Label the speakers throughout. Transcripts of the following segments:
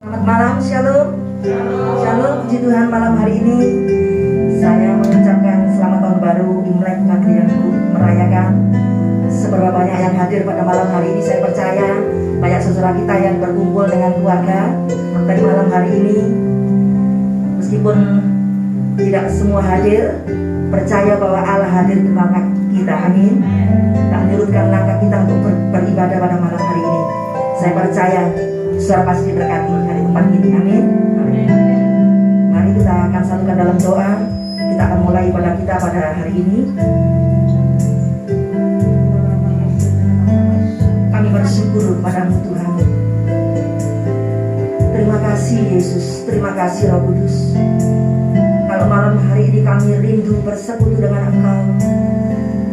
Speaker 1: Selamat malam, shalom. Shalom, puji Tuhan, malam hari ini saya mengucapkan selamat tahun baru Imlek bagi yang merayakan. Seberapa banyak yang hadir pada malam hari ini, saya percaya banyak saudara kita yang berkumpul dengan keluarga pada malam hari ini. Meskipun tidak semua hadir, percaya bahwa Allah hadir di tengah kita, amin. Dan menyurutkan langkah kita untuk beribadah pada malam hari ini. Saya percaya saudara pasti diberkati dari tempat ini, amin. Mari kita akan satukan dalam doa. Kita akan mulai ibadah kita pada hari ini. Kami bersyukur padamu Tuhan. Terima kasih Yesus, terima kasih Roh Kudus. Kalau malam hari ini kami rindu bersekutu dengan Engkau,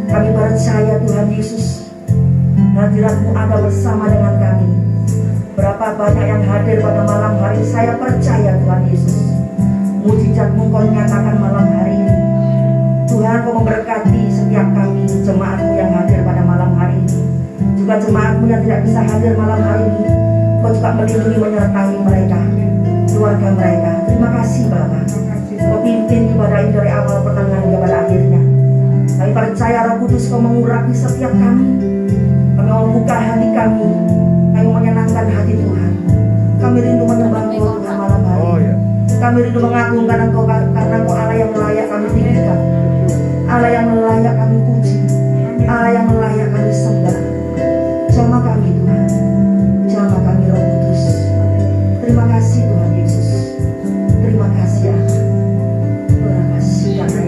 Speaker 1: kami percaya Tuhan Yesus, hadirat-Mu ada bersama dengan kami. Berapa banyak yang hadir pada malam hari ini, saya percaya Tuhan Yesus, mujizat-Mu Kau nyatakan malam hari ini. Tuhan, Kau memberkati setiap kami, jemaat-Mu yang hadir pada malam hari ini, juga jemaat-Mu yang tidak bisa hadir malam hari ini. Kau juga melindungi, menyertai mereka, keluarga mereka. Terima kasih Bapa. Kau pimpin ibadah ini dari awal pertengahan hingga pada akhirnya. Kami percaya Roh Kudus Kau mengurapi setiap kami. Kami membuka hati kami, kami menyenangkan hati Tuhan. Kami rindu menyembah Engkau Tuhan malam hari ini. Kami rindu mengagungkan Engkau karena Engkau Allah yang layak kami tinggikan, Allah yang layak kami puji, Allah yang layak kami sembah. Jamah kami Tuhan, jamah kami Roh Kudus. Terima kasih Tuhan Yesus, terima kasih Allah. Terima kasih Allah.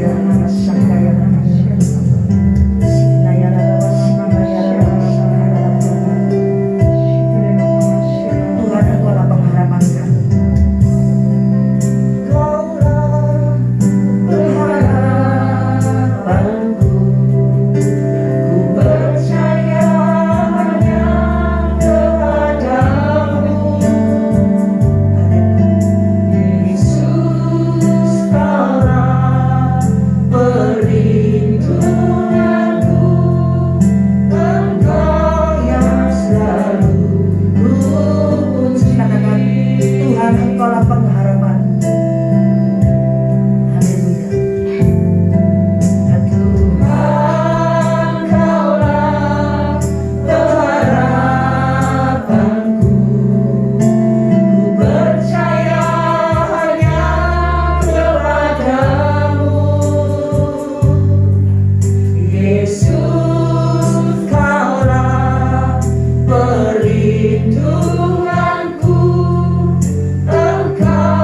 Speaker 2: Perlindunganku, Engkau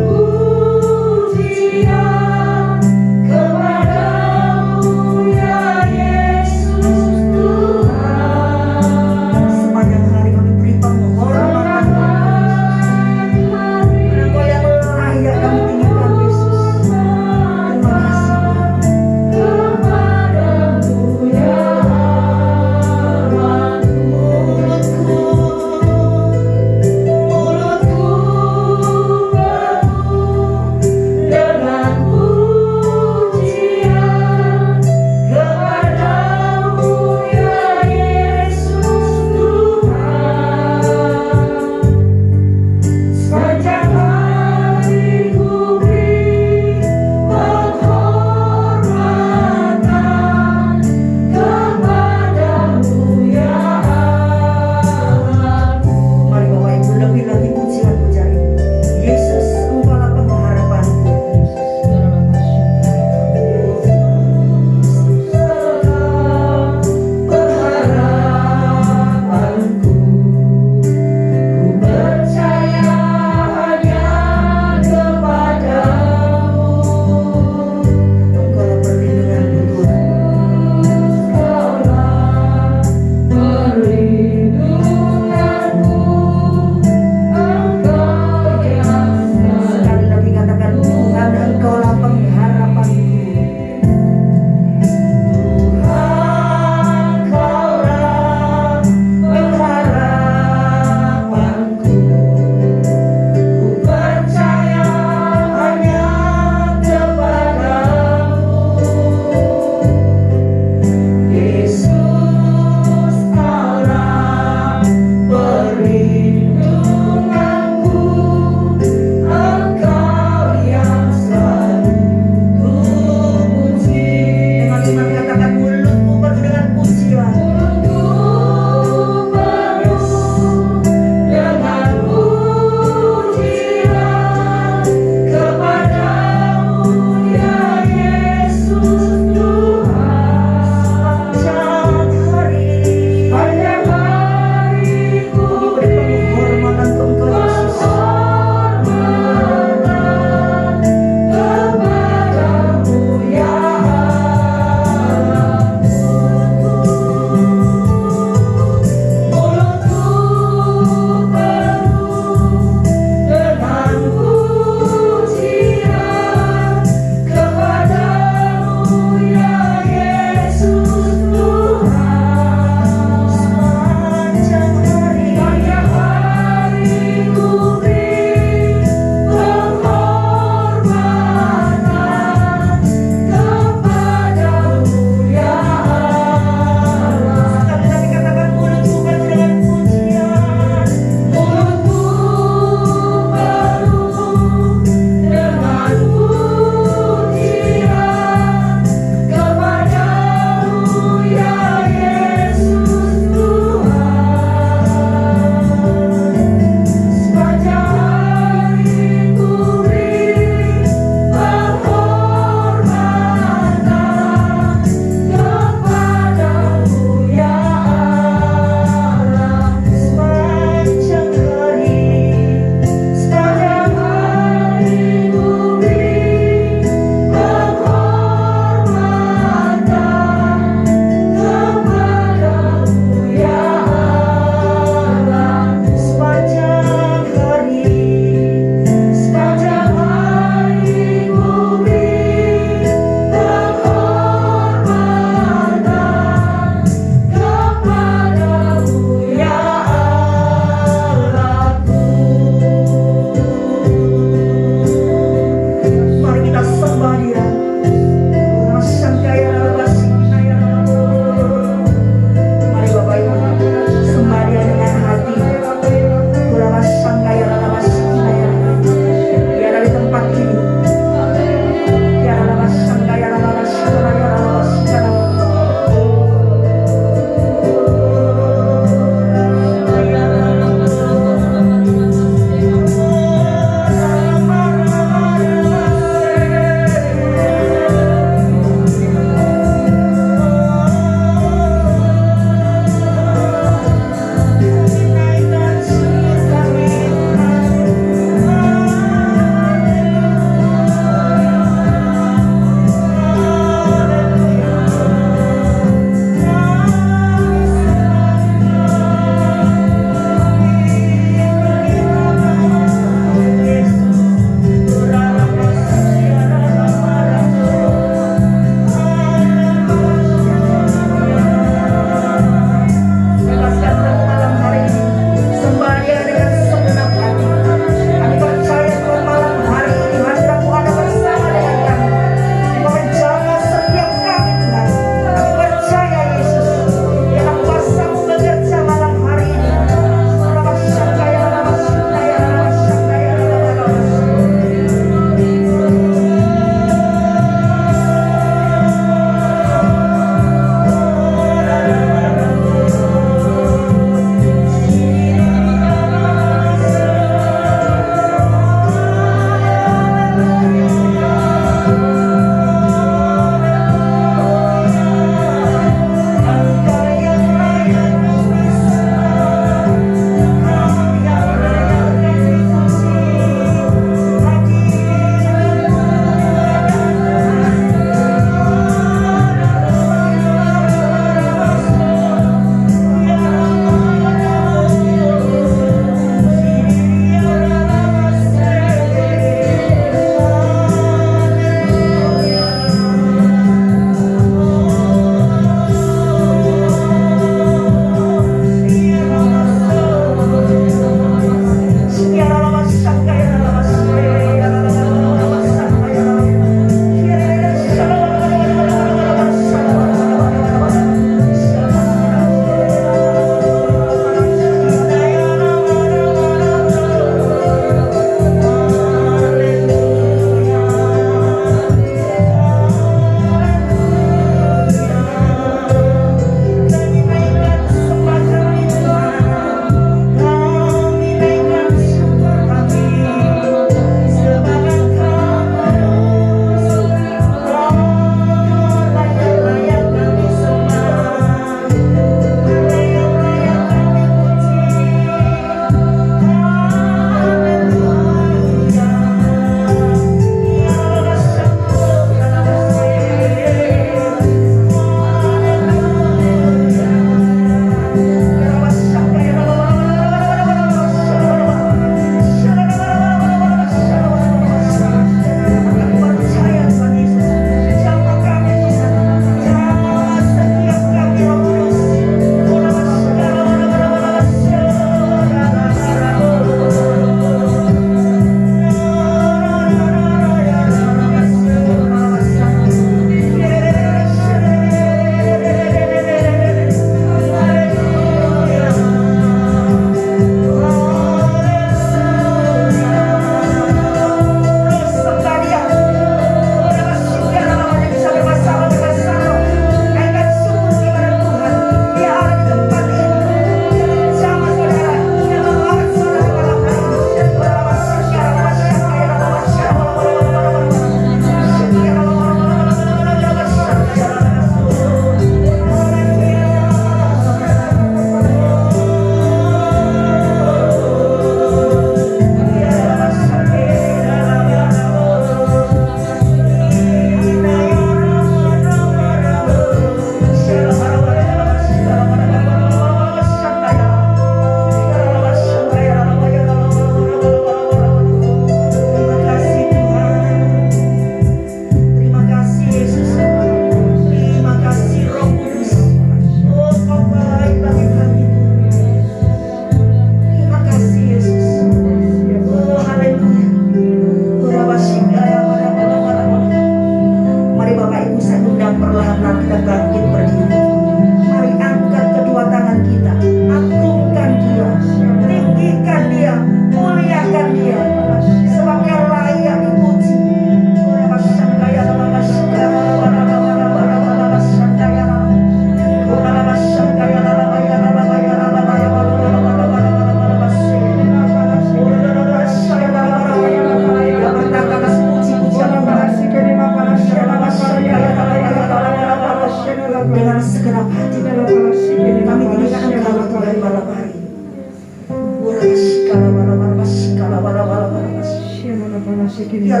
Speaker 1: Tinggikan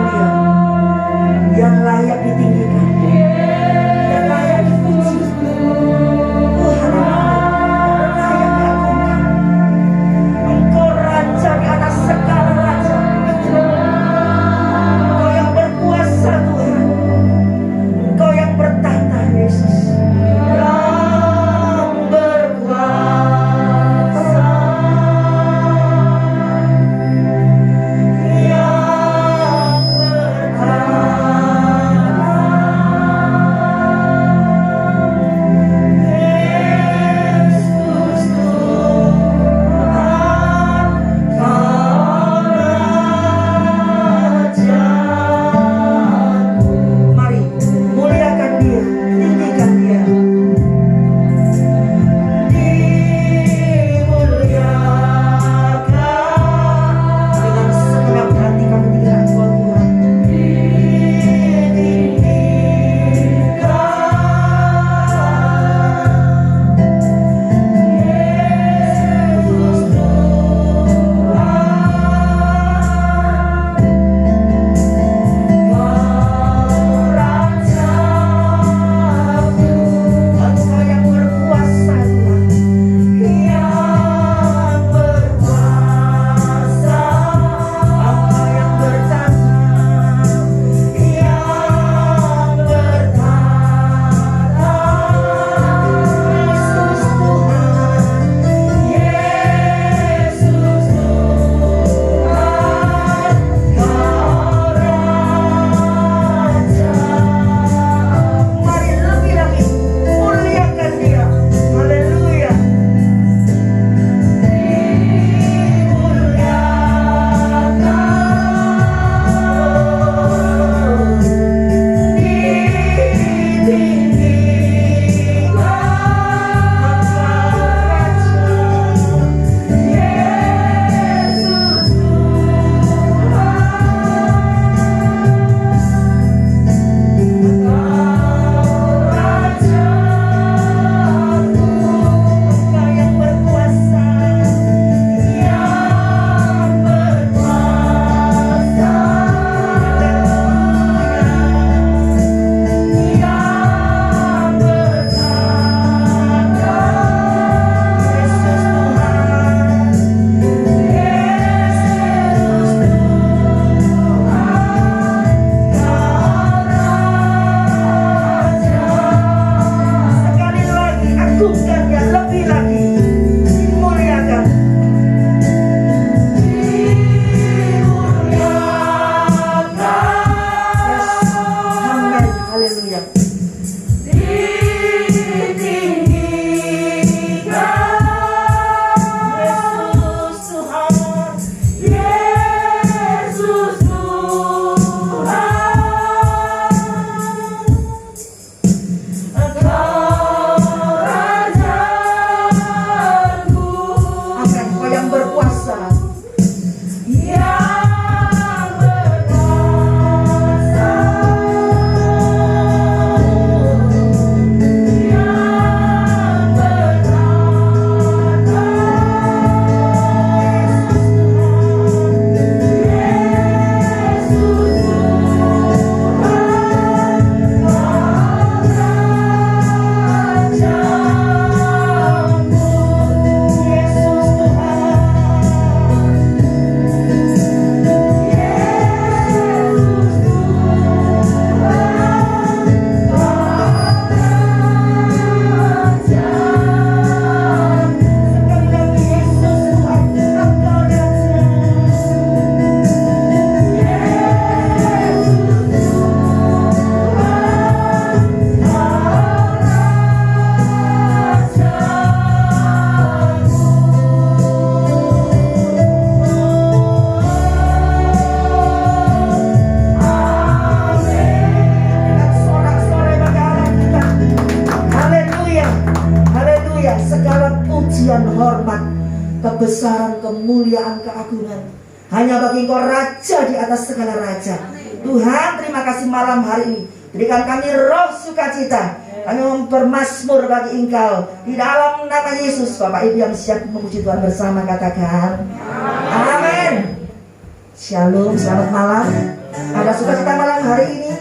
Speaker 1: Dia yang layak ditinggikan, yang layak dipuji. Engkau Raja di atas segala raja. Engkau yang berkuasa Tuhan. Engkau yang bertahta Yesus. Yang berkuasa. Mari muliakan Dia, tinggikan Dia. Dimuliakan dengan segenap hati kami tinggikan Engkau Tuhan. Engkau yang berkuasa Tuhan. Yang berkuasa. Engkau yang bertahta. Yang bertahta. Yesus Tuhan. Yesus Tuhan. Kau Raja. Mari lebih lagi muliakan Dia. Haleluya. Engkau yang berkuasa, yang berkuasa, yang bertahta, Yesus Tuhan, Yesus Tuhan, Kau Raja. Sekali lagi agungkan Dia, lebih lagi dimuliakan. Yes, amin, haleluya. Yesus Tuhan, Yesus Tuhan, Engkau Rajaku. Amin, Engkau yang berkuasa. Yang berkuasa. Yang bertahta. Yesus Haleluya, segala pujian, hormat, kebesaran, kemuliaan, keagungan Hanya bagi Engkau Raja di atas segala raja. Tuhan, terima kasih malam hari ini. Berikan kami roh sukacita. Kami mempermasmur bagi Engkau. Di dalam nama Yesus. Bapak Ibu yang siap memuji Tuhan bersama katakan amin. Shalom, selamat malam. Ada sukacita malam hari ini?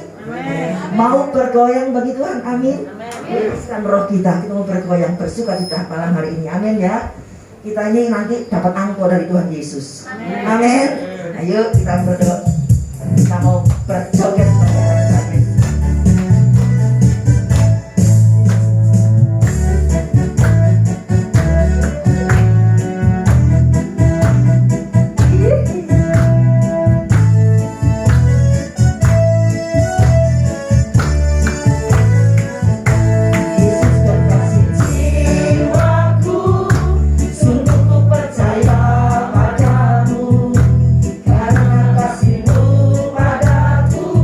Speaker 1: Mau bergoyang bagi Tuhan? Amin. Berikan roh kita mau bergoyang, bersukacita malam hari ini. Amin ya. Kita ini nanti dapat angko dari Tuhan Yesus. Amin. Ayo kita berdoa. Kita mau berjoget.
Speaker 2: Karena kasih-Mu padaku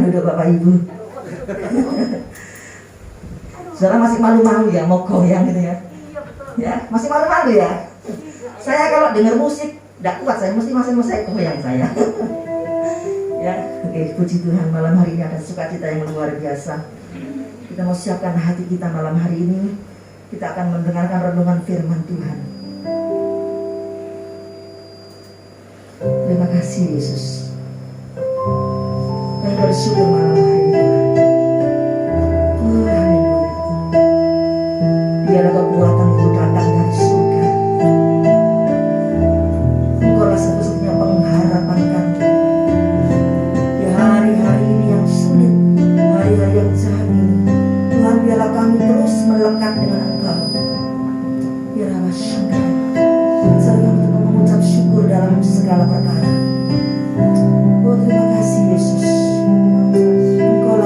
Speaker 1: duduk Bapak Ibu. Saudara masih malu-malu ya, mau goyang gitu ya. Ya, masih malu-malu ya. Saya kalau dengar musik tidak kuat, saya mesti saya goyang saya. Ya, oke, puji Tuhan, malam hari ini ada sukacita yang luar biasa. Kita mau siapkan hati kita malam hari ini. Kita akan mendengarkan renungan firman Tuhan. Terima kasih Yesus. Kami bersyukur malam hari ini Tuhan. Oh, haleluya. Biarlah kekuatan itu datang dari surga. Engkaulah satu-satunya pengharapan kami. Di hari-hari ini yang sulit, hari-hari yang jahat ini, Tuhan biarlah kami terus melekat dengan Engkau. Biarlah masyarakat serta untuk mengucap syukur dalam segala perkara. Oh terima kasih Yesus. Engkau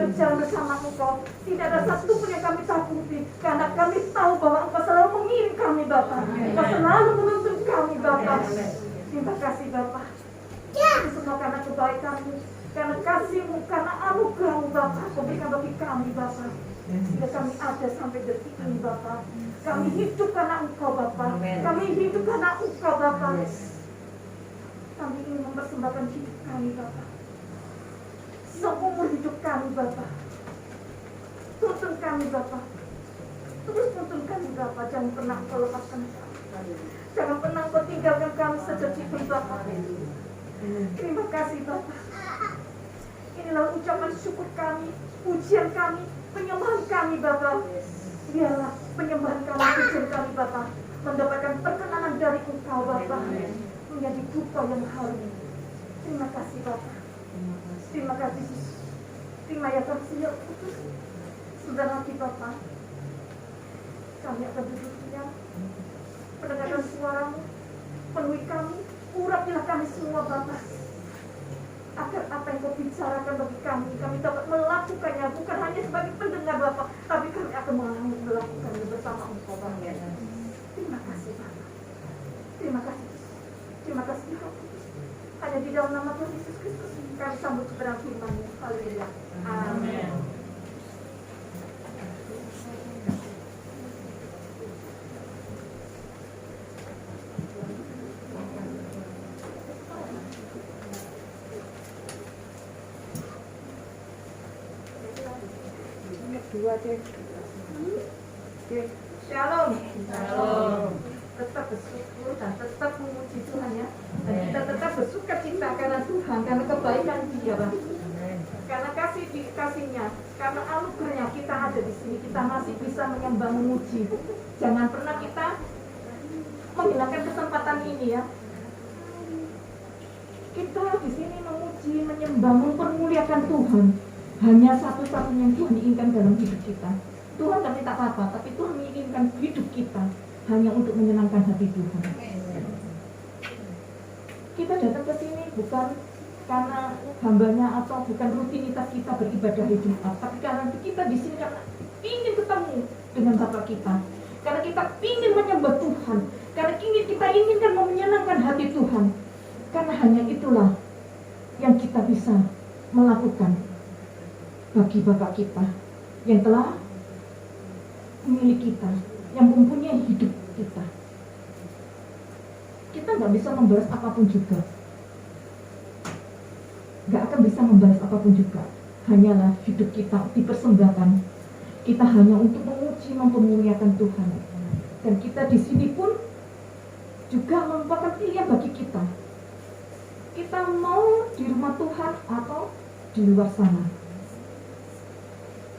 Speaker 2: berjalan bersama Engkau. Tidak ada satu pun yang kami takuti, karena kami tahu bahwa Engkau selalu mengirim kami Bapa. Engkau selalu menuntun kami Bapa. Terima kasih Bapa. Itu semua karena kebaikan-Mu, karena kasih-Mu, karena anugerah-Mu Bapa. Kau berikan bagi kami Bapa, sehingga kami ada sampai detik ini Bapa. Kami hidup karena Engkau Bapa. Kami hidup karena Engkau Bapa. Kami ingin mempersembahkan hidup kami Bapa, seumur hidup kami Bapa. Tuntun kami Bapa, terus tuntun kami Bapa. Jangan pernah Engkau lepaskan kami, jangan pernah Engkau tinggalkan kami sedetik pun Bapa. Terima kasih Bapa. Inilah ucapan syukur kami, pujian kami, penyembahan kami Bapa. Biarlah penyembahan kami, pujian kami Bapa mendapatkan perkenanan dari Engkau Bapa, menjadi duka yang harum. Terima kasih Bapa. Terima kasih Yesus. Terima ya kasih ya Kudus. Sudah nanti Bapa, kami akan duduk diam, mendengarkan suara-Mu. Penuhi kami, urapilah kami semua Bapa, agar apa yang Kau bicarakan bagi kami dapat melakukannya, bukan hanya sebagai pendengar Bapa, tapi kami akan melakukannya bersama Engkau Bapa. Terima kasih Bapa. Terima kasih. Terima kasih Tuhan. Hanya di dalam nama Tuhan Yesus Kristus kami sambut kebenaran firman-Mu. Haleluya. Amin. Dua deh. Shalom. Shalom. Tetap bersyukur dan tetap memuji Tuhan ya. Dan kita tetap bersuka cita karena Tuhan, karena kebaikan Dia Bang. Karena kasih-Nya, karena anugerahnya kita ada di sini, kita masih bisa menyembah memuji. Jangan pernah kita menghilangkan kesempatan ini ya. Kita di sini memuji, menyembah, mempermuliakan Tuhan. Hanya satu-satunya yang Tuhan inginkan dalam hidup kita. Tuhan tidak minta apa-apa, tapi Tuhan menginginkan hidup kita hanya untuk menyenangkan hati Tuhan. Kita datang ke sini bukan karena hambanya atau bukan rutinitas kita beribadah di Jumat, tapi karena kita di sini karena ingin ketemu dengan Bapa kita, karena kita ingin menyembah Tuhan, karena kita inginkan menyenangkan hati Tuhan. Karena hanya itulah yang kita bisa melakukan bagi Bapa kita yang telah memilih kita, yang mempunyai hidup kita. Kita nggak bisa membalas apapun juga, nggak akan bisa membalas apapun juga. Hanyalah hidup kita dipersembahkan. Kita hanya untuk memuji, mempermuliakan Tuhan. Dan kita di sini pun juga merupakan pilihan bagi kita. Kita mau di rumah Tuhan atau di luar sana.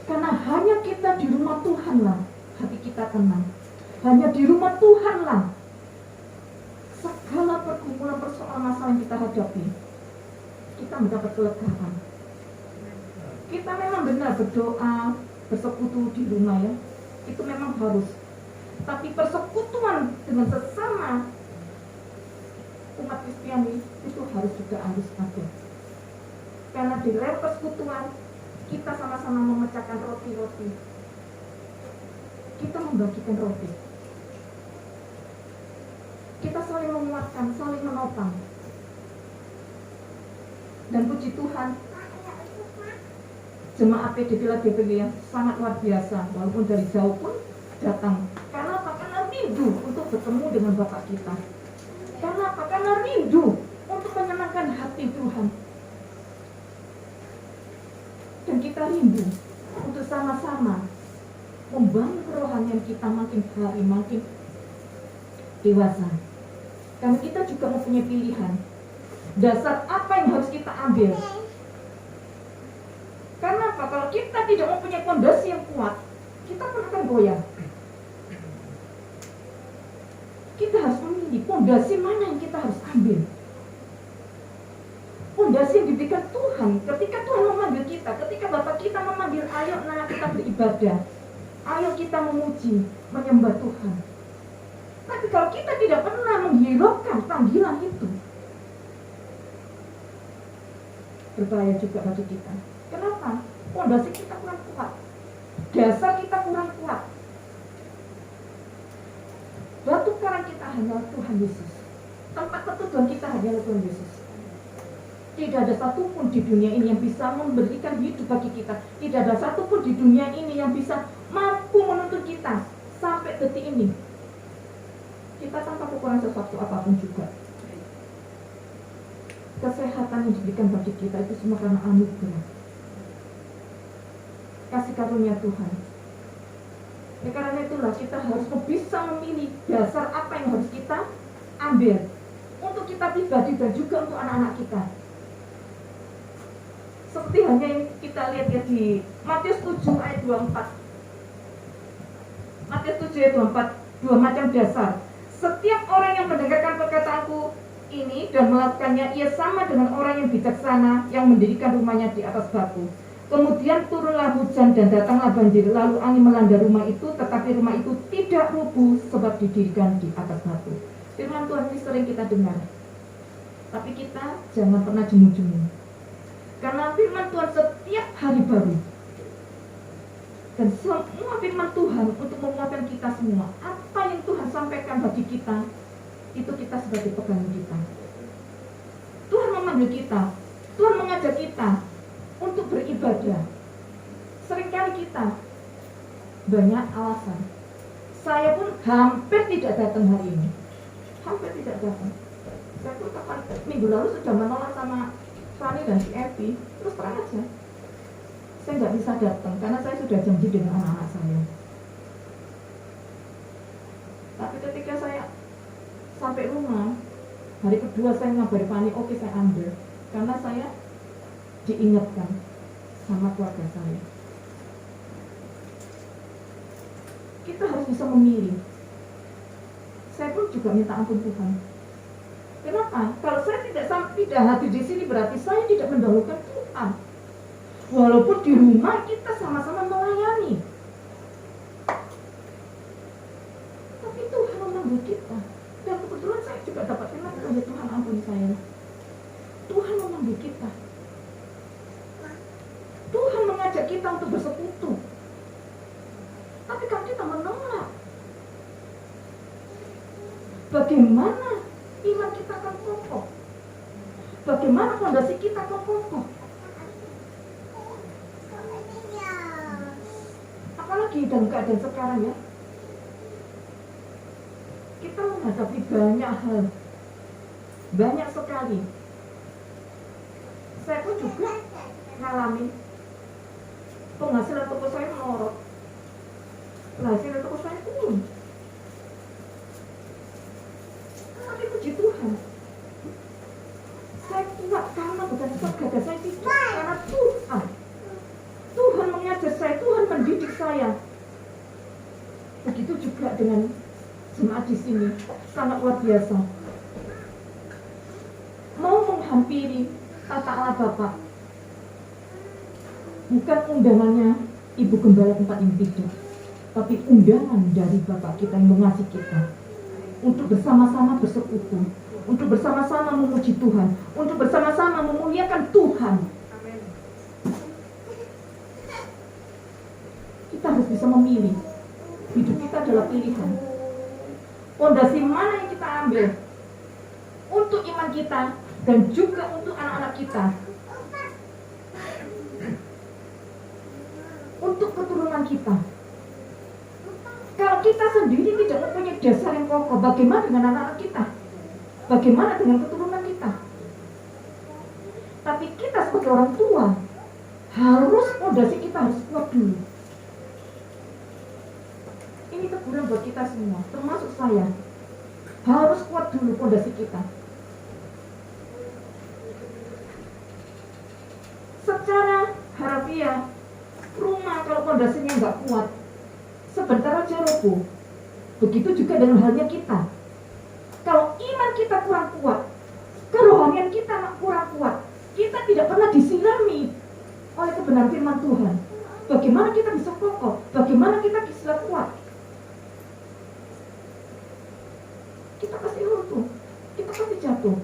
Speaker 2: Karena hanya kita di rumah Tuhanlah hati kita tenang. Hanya di rumah Tuhanlah segala pergumulan, persoalan, masalah yang kita hadapi, kita mendapat kelegaan. Kita memang benar berdoa, bersekutu di rumah ya, itu memang harus. Tapi persekutuan dengan sesama umat Kristiani itu harus ada. Karena di dalam persekutuan kita sama-sama memecahkan roti-roti. Kita membagikan roti. Kita saling menguatkan, saling menopang. Dan puji Tuhan, jemaat PDP yang sangat luar biasa, walaupun dari jauh pun datang. Karena apa? Karena rindu untuk bertemu dengan Bapak kita. Karena apa? Karena rindu untuk menyenangkan hati Tuhan. Dan kita rindu untuk sama-sama membangun kerohanian kita makin hari makin dewasa. Karena kita juga mempunyai pilihan. Dasar apa yang harus kita ambil? Karena apa? Kalau kita tidak mempunyai fondasi yang kuat, kita pun akan goyah. Kita harus memilih fondasi mana yang kita harus ambil. Fondasi yang diberikan Tuhan. Ketika Tuhan memanggil kita, ketika Bapak kita memanggil, ayo nak kita beribadah, ayo kita memuji, menyembah Tuhan. Tapi kalau kita tidak pernah menghiraukan panggilan itu, berbahaya juga bagi kita. Kenapa? Fondasi kita dasar kita kurang kuat. Batu karang kita hanyalah Tuhan Yesus. Tempat perteduhan kita hanyalah Tuhan Yesus. Tidak ada satupun di dunia ini yang bisa memberikan hidup bagi kita. Tidak ada satupun di dunia ini yang bisa mampu menuntun kita sampai detik ini. Kita tanpa kekurangan sesuatu apapun juga. Kesehatan yang diberikan bagi kita itu semua karena anugerah, kasih karunia Tuhan. Ya, karena itulah kita harus bisa memilih dasar apa yang harus kita ambil untuk kita pribadi dan juga untuk anak-anak kita. Seperti hanya yang kita lihat ya di Matius 7 ayat 24. Matius 7 ayat 24, dua macam dasar. Setiap orang yang mendengarkan perkataanku ini dan melakukannya, ia sama dengan orang yang bijaksana yang mendirikan rumahnya di atas batu. Kemudian turunlah hujan dan datanglah banjir, lalu angin melanda rumah itu, tetapi rumah itu tidak rubuh sebab didirikan di atas batu. Firman Tuhan ini sering kita dengar, tapi kita jangan pernah jemu-jemu, karena firman Tuhan setiap hari baru. Dan semua firman Tuhan untuk menguatkan kita semua. Apa yang Tuhan sampaikan bagi kita, itu kita sebagai pegangan kita. Tuhan memanggil kita, Tuhan mengajak kita untuk beribadah. Seringkali kita banyak alasan. Saya pun hampir tidak datang hari ini. Hampir tidak datang. Saya pun kapan minggu lalu sudah menolak sama Fani dan si Evi. Terus terang aja, saya nggak bisa datang karena saya sudah janji dengan anak-anak saya. Tapi ketika saya sampai rumah, hari kedua saya ngabari Fani, oke saya ambil. Karena saya diingatkan sama keluarga saya. Kita harus bisa memilih. Saya pun juga minta ampun Tuhan. Kenapa? Kalau saya tidak hadir di sini berarti saya tidak mendahulukan Tuhan. Walaupun di rumah kita sama-sama melayani, tapi Tuhan memanggil kita. Dan kebetulan saya juga dapat firman, ya Tuhan ampuni saya. Tuhan memanggil kita. Tuhan mengajak kita untuk bersekutu. Tapi kalau kita menolak, bagaimana iman kita akan kokoh? Bagaimana fondasi kita akan kokoh? Apalagi dalam keadaan sekarang ya, kita menghadapi banyak hal, banyak sekali. Saya pun juga ngalami penghasilan toko saya melorot, hasil toko saya turun. Tapi puji Tuhan, saya kuat karena bukan sebab gagah saya tidak, karena Tuhan mengajar saya, Tuhan mendidik saya. Begitu juga dengan jemaat di sini, sangat luar biasa. Mau menghampiri tata Allah Bapak, bukan undangannya Ibu Gembala tempat ini tidak, tapi undangan dari Bapak kita yang mengasihi kita, untuk bersama-sama bersekutu, untuk bersama-sama memuji Tuhan, untuk bersama-sama memuliakan Tuhan. Kita harus bisa memilih. Hidup kita adalah pilihan. Fondasi mana yang kita ambil untuk iman kita dan juga untuk anak-anak kita, untuk keturunan kita. Kalau kita sendiri tidak mempunyai dasar yang kokoh, bagaimana dengan anak-anak kita? Bagaimana dengan keturunan kita? Tapi kita sebagai orang tua, harus fondasi kita harus kuat dulu. Ini teguran buat kita semua, termasuk saya. Harus kuat dulu fondasi kita. Secara harafiah, rumah kalau fondasinya nggak kuat, sebentar aja roboh. Begitu juga dengan halnya kita. Kalau iman kita kurang kuat, kerohanian kita kurang kuat, kita tidak pernah disirami oleh kebenaran firman Tuhan. Bagaimana kita bisa kokoh? Bagaimana kita bisa kuat? Kita pasti runtuh, kita pasti jatuh.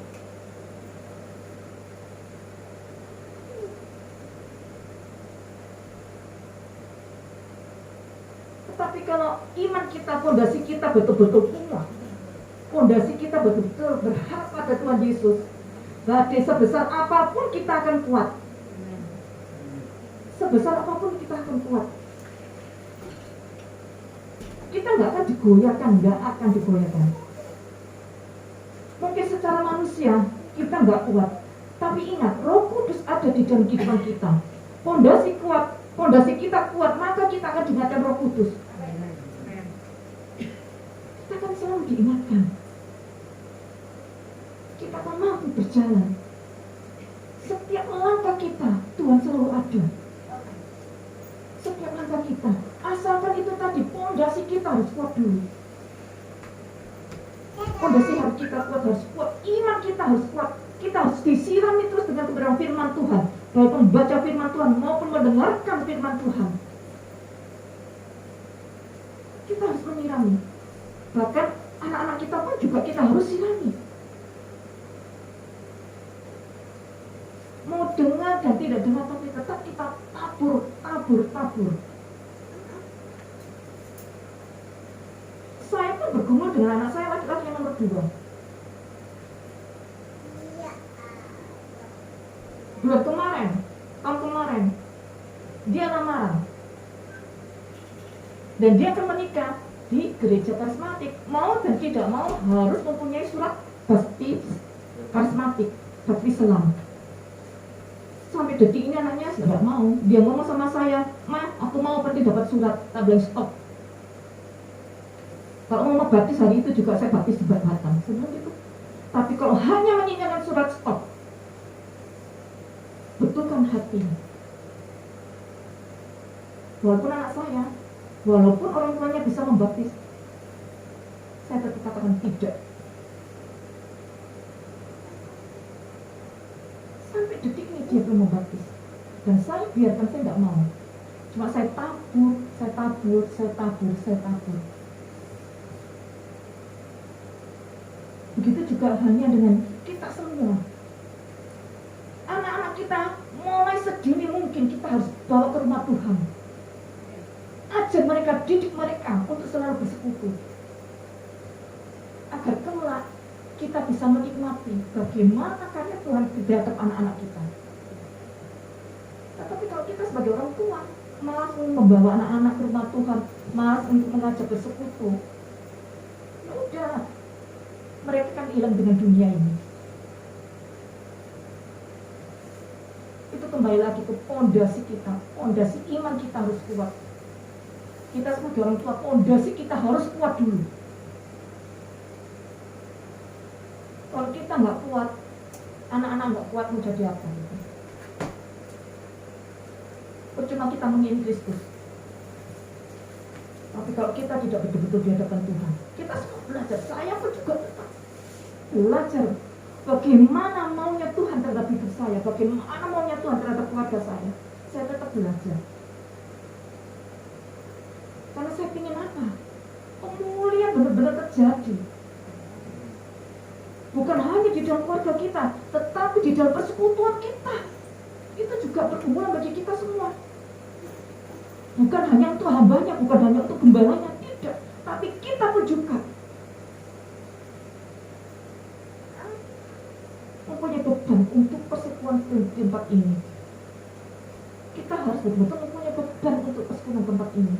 Speaker 2: Tetapi kalau iman kita, fondasi kita betul-betul kuat, fondasi kita betul-betul berharap pada Tuhan Yesus, badai sebesar apapun kita akan kuat. Sebesar apapun kita akan kuat. Kita nggak akan digoyahkan. Mungkin secara manusia kita nggak kuat, tapi ingat, Roh Kudus ada di dalam kehidupan kita. Fondasi kuat, fondasi kita kuat, maka kita akan diingatkan Roh Kudus. Kita akan selalu diingatkan. Kita akan mampu berjalan. Setiap langkah kita, Tuhan selalu ada. Setiap langkah kita, asalkan itu tadi, fondasi kita harus kuat dulu. Fondasi harus kita kuat, harus kuat. Iman kita harus kuat. Kita harus disirami terus dengan kebenaran firman Tuhan, baik membaca firman Tuhan maupun mendengarkan firman Tuhan. Kita harus menyirami. Bahkan anak-anak kita pun juga kita harus sirami. Mau dengar dan tidak dengar, tapi tetap kita tabur. Saya pun bergumul dengan anak saya laki-laki yang nomor 2. Tahun kemarin, dia lamaran. Dan dia akan menikah di gereja karismatik. Mau dan tidak mau harus mempunyai surat baptis karismatik, baptis selam. Sampai detik ini anaknya tidak mau. Dia ngomong sama saya, "Ma, aku mau pergi dapat surat." Tak bilang stop. Kalau mau baptis hari itu juga saya baptis di Batam. Sebenarnya itu. Tapi kalau hanya menginginkan surat, stop. Betulkan hatinya. Walaupun anak saya, walaupun orang tuanya bisa membaptis, saya tetap katakan tidak. Sampai detik ini dia belum membaptis. Dan saya biarkan, saya tidak mau. Cuma saya tabur. Begitu juga hanya dengan kita semua. Anak-anak kita mulai sedini mungkin kita harus bawa ke rumah Tuhan. Ajar mereka, didik mereka untuk selalu bersekutu. Agar kelak kita bisa menikmati bagaimana karya Tuhan di dalam anak-anak kita. Tetapi kalau kita sebagai orang tua malas membawa anak-anak ke rumah Tuhan, malas untuk mengajak bersekutu, ya udah, mereka kan hilang dengan dunia ini. Itu kembali lagi ke fondasi kita, fondasi iman kita harus kuat. Kita sebagai orang tua, fondasi kita harus kuat dulu. Kalau kita nggak kuat, anak-anak nggak kuat, mau jadi apa? Percuma kita mengiring Kristus. Tapi kalau kita tidak betul-betul di hadapan Tuhan, kita semua belajar. Saya pun juga tetap belajar bagaimana maunya Tuhan terhadap hidup saya, bagaimana maunya Tuhan terhadap keluarga saya. Saya tetap belajar. Karena saya ingin apa? Pemulihan benar-benar terjadi. Bukan hanya di dalam keluarga kita, tetapi di dalam persekutuan kita. Itu juga pergumulan bagi kita semua. Bukan hanya untuk hambanya, bukan hanya untuk gembalanya, tidak. Tapi kita pun juga mempunyai beban untuk persekutuan di tempat ini. Kita harus betul-betul mempunyai beban untuk persekutuan tempat ini.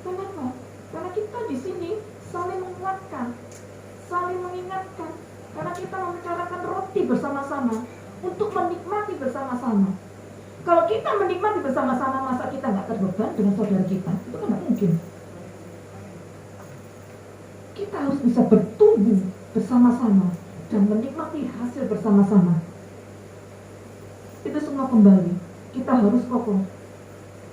Speaker 2: Kenapa? Karena kita di sini saling menguatkan, saling mengingatkan. Karena kita membicarakan roti bersama-sama untuk menikmati bersama-sama. Kalau kita menikmati bersama-sama, masa kita nggak terbeban dengan saudara kita? Itu kan nggak mungkin. Kita harus bisa bertumbuh bersama-sama dan menikmati hasil bersama-sama. Itu semua kembali. Kita harus kokoh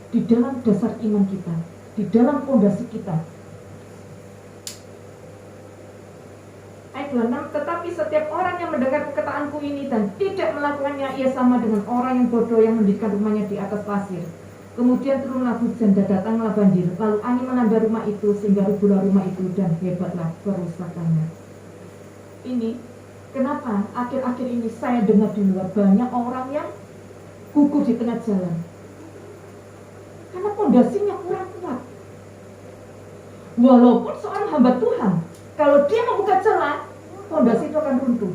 Speaker 2: di dalam dasar iman kita, di dalam fondasi kita. Ayat 26, tetapi setiap orang yang mendengar perkataanku ini dan tidak melakukannya, ia sama dengan orang yang bodoh yang mendirikan rumahnya di atas pasir. Kemudian turunlah hujan dan datanglah banjir, lalu angin melanda rumah itu sehingga rubuhlah rumah itu dan hebatlah kerusakannya. Ini kenapa akhir-akhir ini saya dengar di luar banyak orang yang gugur di tengah jalan. Karena pondasinya kurang kuat. Walaupun seorang hamba Tuhan, kalau dia membuka celah, pondasi itu akan runtuh.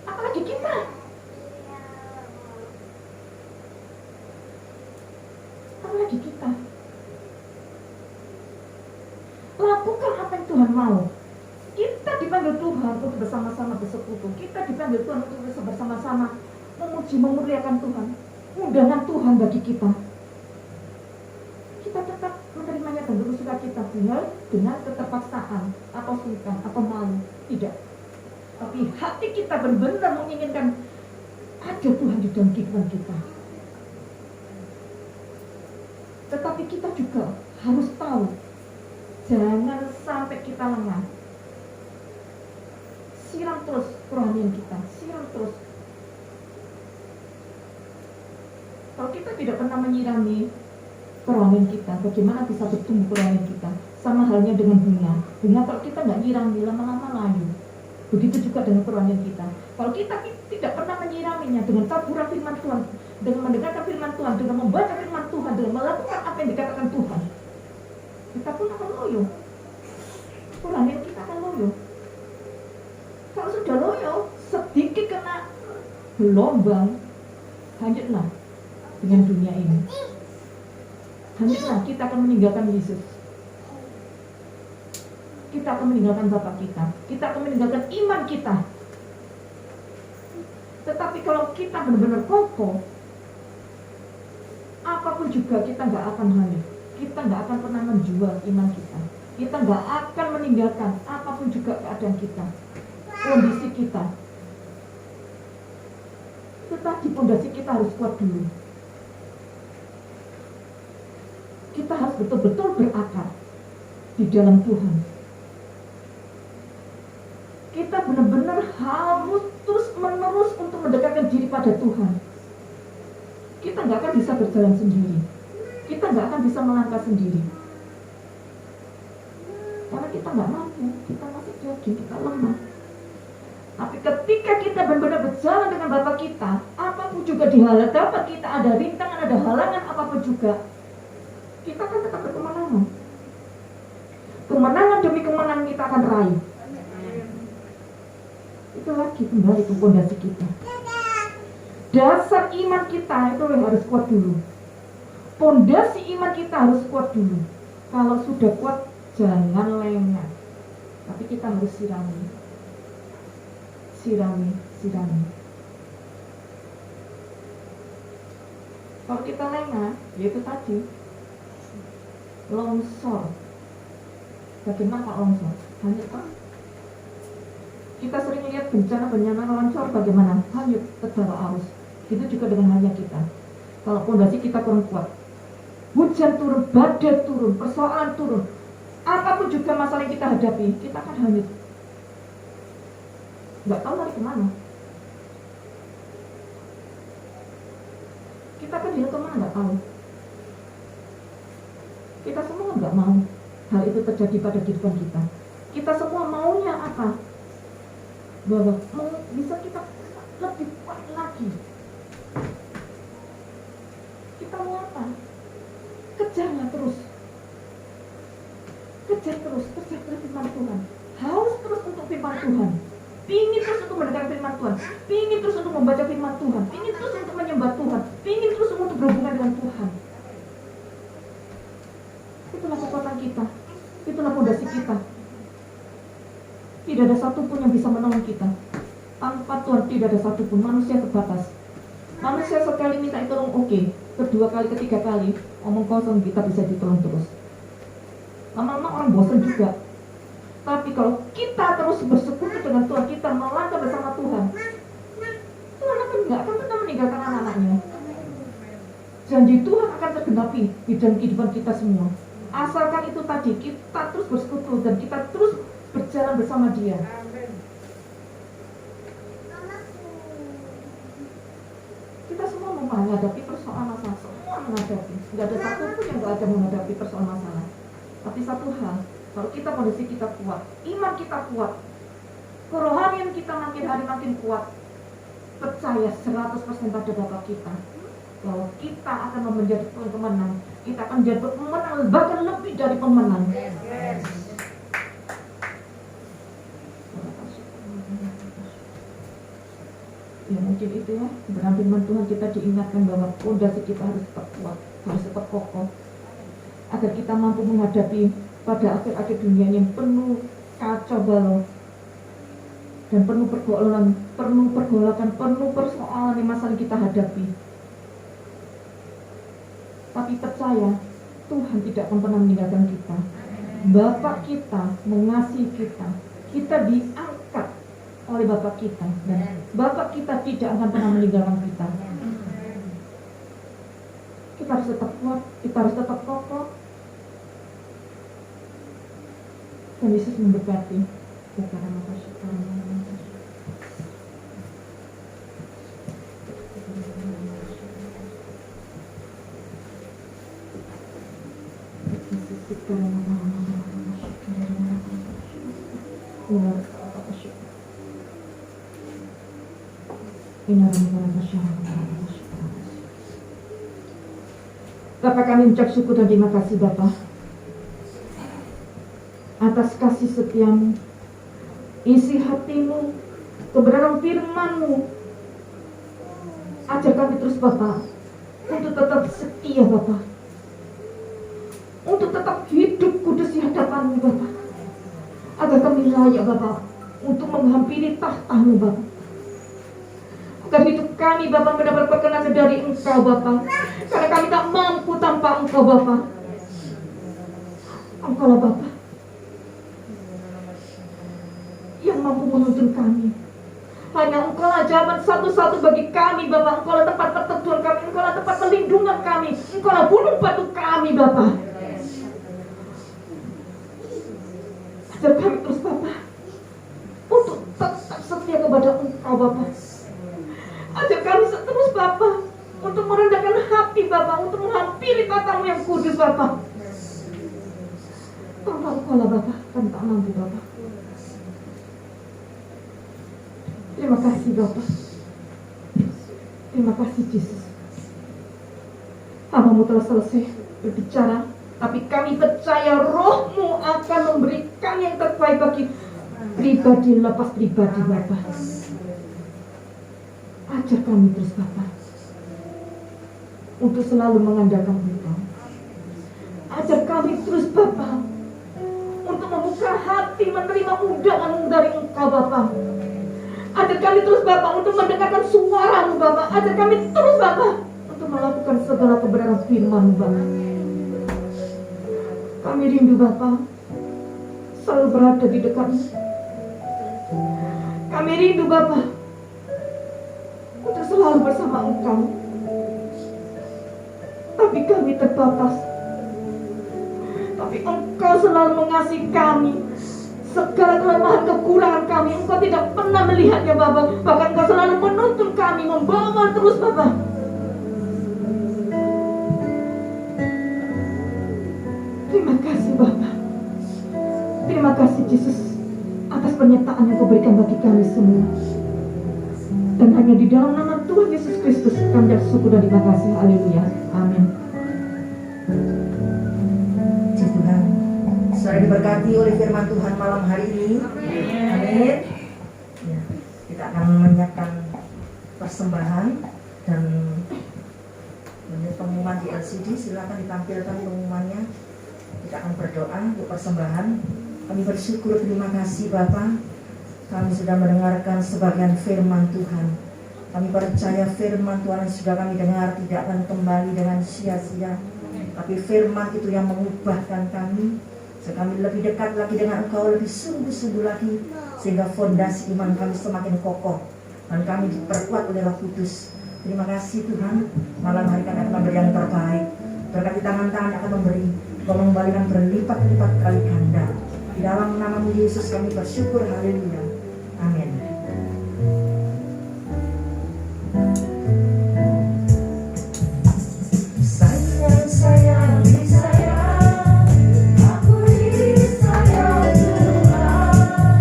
Speaker 2: Apalagi kita. Apalagi kita. Lakukan apa yang Tuhan mau. Kita dipanggil Tuhan untuk bersama-sama bersekutu. Kita dipanggil Tuhan untuk bersama-sama memuji, memuliakan Tuhan. Undangan Tuhan bagi kita. Kita tetap menerimanya dan bersuka kita dengan keterpaksaan atau sungkan atau malu. Tidak. Tapi hati kita benar-benar menginginkan ada Tuhan di dalam kehidupan kita. Tetapi kita juga harus tahu, jangan sampai kita lengah. Siram terus kerohanian kita, siram terus. Kalau kita tidak pernah menyirami kerohanian kita, bagaimana bisa bertumbuh kerohanian kita? Sama halnya dengan bunga. Bunga kalau kita nggak nyirami, lama-lama layu. Begitu juga dengan kerohanian kita. Kalau kita tidak pernah menyiraminya dengan taburan firman Tuhan, dengan mendengarkan firman Tuhan, dengan membaca firman Tuhan, dengan melakukan apa yang dikatakan Tuhan, kita pun akan loyo. Kerohanian kita akan loyo. Kalau sudah loyo, sedikit kena gelombang, hanyutlah dengan dunia ini. Hanyutlah, kita akan meninggalkan Yesus. Kita akan meninggalkan Bapa kita. Kita akan meninggalkan iman kita. Tetapi kalau kita benar-benar kokoh, apapun juga kita nggak akan hanyut. Kita nggak akan pernah menjual iman kita. Kita nggak akan meninggalkan apapun juga keadaan kita, kondisi kita. Tetapi pondasi kita harus kuat dulu. Kita harus betul-betul berakar di dalam Tuhan. Kita benar-benar harus terus-menerus untuk mendekatkan diri pada Tuhan. Kita nggak akan bisa berjalan sendiri. Kita nggak akan bisa melangkah sendiri. Karena kita nggak mampu, kita masih jogging, kita lemah. Tapi ketika kita benar-benar berjalan dengan Bapa kita, apapun juga di hadapan kita, ada rintangan, ada halangan apapun juga, kita akan tetap berkemenangan. Kemenangan demi kemenangan kita akan raih. Itu lagi kembali ke pondasi kita. Dasar iman kita itu yang harus kuat dulu. Pondasi iman kita harus kuat dulu. Kalau sudah kuat, jangan lengah. Tapi kita harus sirami. Sirami. Kalau kita lengah, yaitu tadi longsor. Bagaimana Pak longsor? Hanyut Pak. Kita sering lihat bencana longsor bagaimana? Hanyut terbawa arus. Itu juga dengan halnya kita. Kalau pondasi kita kurang kuat, hujan turun, badai turun, persoalan turun, apapun juga masalah yang kita hadapi, kita akan hanyut. Nggak tahu lari kemana. Kita akan hilang kemana nggak tahu. Kita semua nggak mau hal itu terjadi pada kehidupan kita. Kita semua maunya apa? Bahwa bisa kita lebih kuat lagi. Kita mau apa? Kejarlah terus. Kejar terus firman Tuhan. Haus terus untuk firman Tuhan. Pingin terus untuk mendengar firman Tuhan. Pingin terus untuk membaca firman Tuhan. Pingin terus untuk menyembah Tuhan. Pingin terus untuk berhubungan dengan Tuhan. Itulah kekuatan kita. Itulah pondasi kita. Tidak ada satupun yang bisa menolong kita. Tanpa Tuhan tidak ada satupun. Manusia terbatas. Manusia sekali minta tolong oke. Kedua kali, ketiga kali omong kosong kita bisa ditolong terus. Lama-lama orang bosan juga. Tapi kalau kita terus bersekutu dengan Tuhan, kita melangkah bersama Tuhan, Tuhan nggak akan pernah meninggalkan anak-anaknya. Janji Tuhan akan tergenapi di dalam kehidupan kita semua. Asalkan itu tadi, kita terus bersekutu dan kita terus berjalan bersama Dia. Kita semua menghadapi persoalan masalah, semua menghadapi. Nggak ada satupun yang nggak ada menghadapi persoalan masalah. Tapi satu hal, kalau kita kondisi kita kuat, iman kita kuat, kerohanian kita makin hari makin kuat, percaya 100% pada Bapa kita. bahwa kita akan menjadi pemenang. Kita akan menjadi pemenang, bahkan lebih dari pemenang. Ya mungkin itu ya, dalam firman Tuhan kita diingatkan bahwa fondasi kita harus tetap kuat, harus tetap kokoh, agar kita mampu menghadapi pada akhir-akhir dunia yang penuh kacau balau dan penuh pergolakan, penuh persoalan yang masalah kita hadapi. Tapi percaya, Tuhan tidak akan pernah meninggalkan kita. Bapa kita mengasihi kita, kita diangkat oleh Bapa kita, dan Bapa kita tidak akan pernah meninggalkan kita. Kita harus tetap kuat, kita harus tetap kokoh. Dan Yesus memberkati. Bapa, kami ucap syukur dan terima kasih Bapa atas kasih setiamu, isi hatimu, kebenaran firmanmu. Ajar kami terus Bapa untuk tetap setia Bapa, untuk tetap hidup kudus di hadapanmu Bapa, agar kami layak Bapa untuk menghampiri tahta-Mu Bapa. Agar hidup kami Bapa mendapat perkenan dari Engkau Bapa, karena kami tak mampu tanpa Engkau Bapa. Engkaulah Bapa yang mampu menuntun kami. Hanya Engkaulah jawaban satu-satu bagi kami Bapa. Engkaulah tempat perteduhan kami, Engkaulah tempat perlindungan kami, Engkaulah gunung batu kami Bapa. Ajar kami terus Bapa untuk tetap setia kepada Engkau Bapa. Ajar kami terus Bapa untuk merendahkan hati Bapa, untuk menghampiri tahta-Mu yang kudus Bapa. Tanpa Engkaulah Bapa, kami tak mampu Bapa. Terima kasih Bapa. Terima kasih Yesus. Hamba-Mu telah selesai berbicara, tapi kami percaya Roh-Mu akan memberikan yang terbaik bagi pribadi lepas pribadi Bapa. Ajar kami terus Bapa untuk selalu mengandalkan Engkau. Ajar kami terus Bapa untuk membuka hati menerima undangan dari Engkau Bapa. Ajar kami terus Bapa untuk mendengarkan suara-Mu Bapa. Ajar kami terus Bapa untuk melakukan segala kebenaran firman-Mu Bapa. Kami rindu Bapa selalu berada di dekat-Mu. Kami rindu Bapa untuk selalu bersama Engkau. Tapi kami terbatas. Tapi Engkau selalu mengasihi kami. Segala kelemahan, kekurangan kami Engkau tidak pernah melihatnya Bapa. Bahkan Engkau selalu menuntun kami, membawa terus Bapa. Terima kasih Bapa. Terima kasih Yesus atas penyertaan yang Kau berikan bagi kami semua. Dan hanya di dalam nama Tuhan Yesus Kristus kami bersyukur dan terima kasih. Haleluya. Amin.
Speaker 1: Puji Tuhan. Saudara diberkati oleh firman Tuhan malam hari ini. Amin. Ya, kita akan menyiapkan persembahan dan pengumuman di LCD. Silakan ditampilkan pengumumannya. Kita akan berdoa untuk persembahan. Kami bersyukur, terima kasih Bapa. Kami sudah mendengarkan sebagian firman Tuhan. Kami percaya firman Tuhan yang sudah kami dengar tidak akan kembali dengan sia-sia. Tapi firman itu yang mengubahkan kami, sehingga kami lebih dekat lagi dengan Engkau, lebih sungguh-sungguh lagi, sehingga fondasi iman kami semakin kokoh dan kami diperkuat oleh Roh Kudus. Terima kasih Tuhan. Malam hari kami akan memberi yang terbaik. Berkati tangan-tangan yang akan memberi, Kau mengembalikan berlipat-lipat kali ganda. Di dalam nama-Mu Yesus kami bersyukur. Haleluya. Amin. Sayang, disayang, aku disayang Tuhan,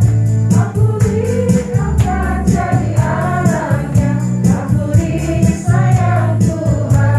Speaker 1: aku diangkat jadi anaknya, aku disayang Tuhan.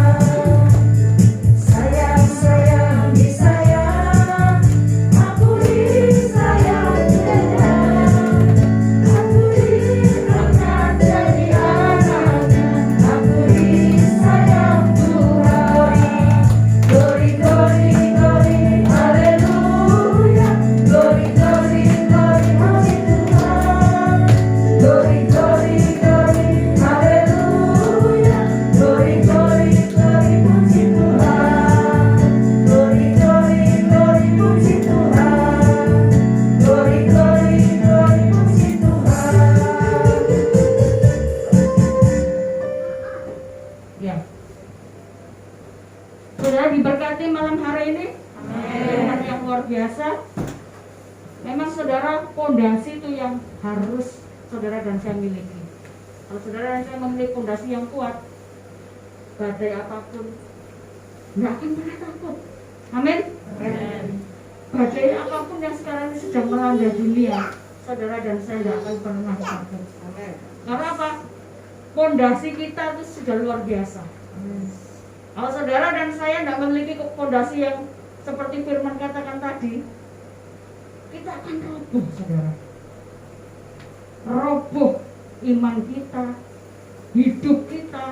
Speaker 3: diberkati malam hari ini. Firman yang luar biasa. Memang saudara, pondasi itu yang harus saudara dan saya miliki. Kalau saudara dan saya memiliki pondasi yang kuat, badai apapun nggak akan pernah takut. Amin. Badai apapun yang sekarang ini sedang melanda dunia, saudara dan saya nggak akan pernah takut. Karena apa? Pondasi kita itu sudah luar biasa. Kalau saudara dan saya tidak memiliki pondasi yang seperti firman katakan tadi, kita akan roboh, saudara. Roboh iman kita, hidup kita.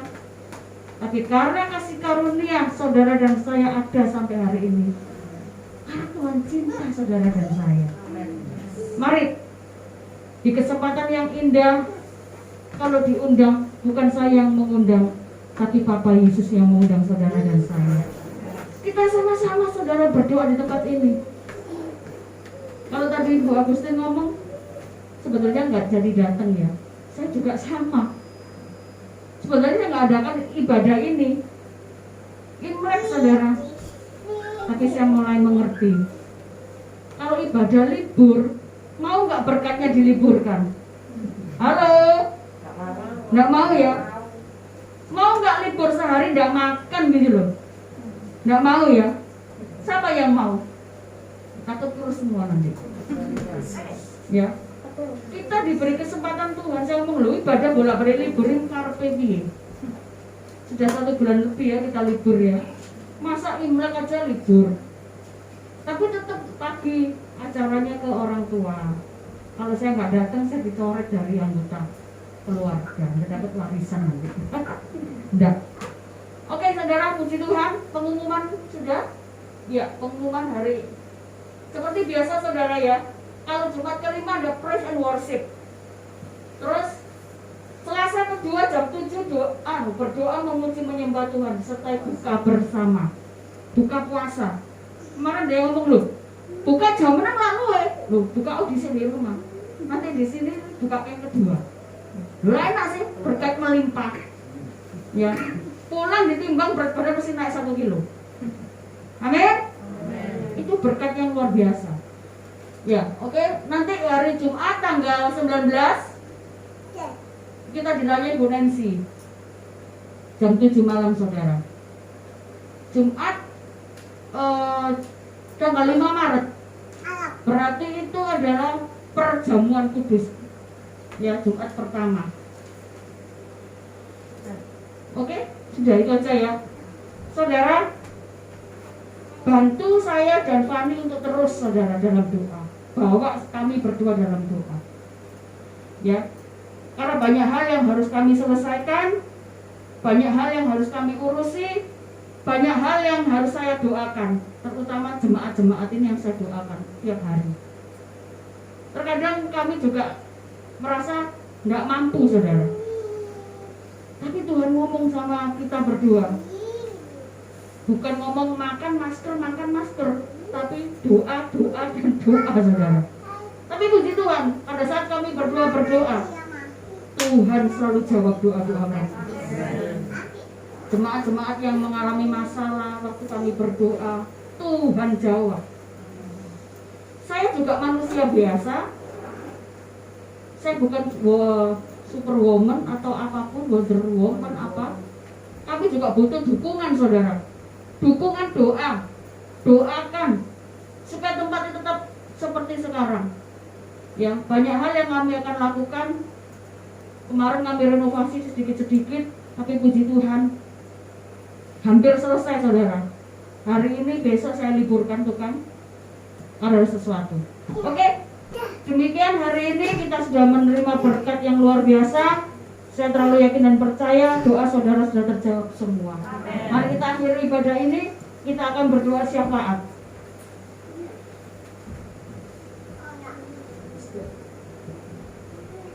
Speaker 3: Tapi karena kasih karunia saudara dan saya ada sampai hari ini, karena Tuhan cinta saudara dan saya. Mari, di kesempatan yang indah, kalau diundang, bukan saya yang mengundang, tapi Papa Yesus yang mengundang saudara dan saya. Kita sama-sama saudara berdoa di tempat ini. Kalau tadi Bu Agustin ngomong, sebetulnya nggak jadi datang ya. Saya juga sama. Sebenarnya nggak adakan ibadah ini, Imlek saudara. Tapi saya mulai mengerti. Kalau ibadah libur, mau nggak berkatnya diliburkan? Halo? Nggak mau ya? Mau nggak libur sehari nggak makan gitu loh? Nggak mau ya? Siapa yang mau? Takut terus semua nanti. Ya. Kita diberi kesempatan Tuhan. Saya ngomong loh, ibadah bolak-balik liburin karpe piye. Sudah 1 bulan lebih ya kita libur ya. Masa Imlek aja libur. Tapi tetap pagi acaranya ke orang tua. Kalau saya nggak datang, saya dicoret dari anggota keluarga, nggak dapat warisan nanti. Enggak. Oke saudara, puji Tuhan, pengumuman sudah? Ya, pengumuman hari. Seperti biasa saudara ya, kalau Jumat kelima ada praise and worship. Terus Selasa kedua jam 7 berdoa memuji menyembah Tuhan serta buka bersama, buka puasa. Kemarin dia ngomong loh, buka jam 6 lalu loh, buka audisi di rumah. Nanti di sini buka yang kedua. Loh enak sih, berkat melimpah. Ya, pulang ditimbang berat badan mesti naik 1 kilo. Amin. Itu berkat yang luar biasa. Ya, oke. Nanti hari Jumat tanggal 19 kita dilayani Bu Nancy jam 7 malam saudara. Jumat tanggal 5 Maret. Berarti itu adalah perjamuan kudus. Ya, Jumat pertama. Oke, sudah itu aja ya. Saudara, bantu saya dan Fani untuk terus saudara dalam doa. Bawa kami berdua dalam doa. Ya. Karena banyak hal yang harus kami selesaikan, banyak hal yang harus kami urusi, banyak hal yang harus saya doakan, terutama jemaat-jemaat ini yang saya doakan tiap hari. Terkadang kami juga merasa nggak mampu saudara. Tapi Tuhan ngomong sama kita berdua. Bukan ngomong makan masker, tapi doa dan doa saudara. Tapi puji Tuhan, pada saat kami berdua berdoa, Tuhan selalu jawab doa-doa mereka. Jemaat-jemaat yang mengalami masalah waktu kami berdoa, Tuhan jawab. Saya juga manusia biasa. Saya bukan superwoman atau apapun, wonder woman apa. Kami juga butuh dukungan saudara. Dukungan doa. Doakan supaya tempat itu tetap seperti sekarang. Ya, banyak hal yang kami akan lakukan. Kemarin kami renovasi sedikit-sedikit, tapi puji Tuhan hampir selesai saudara. Hari ini besok saya liburkan tukang karena ada sesuatu. Oke, demikian hari ini kita sudah menerima berkat yang luar biasa. Saya terlalu yakin dan percaya doa saudara sudah terjawab semua. Mari kita akhiri ibadah ini, kita akan berdoa syafaat.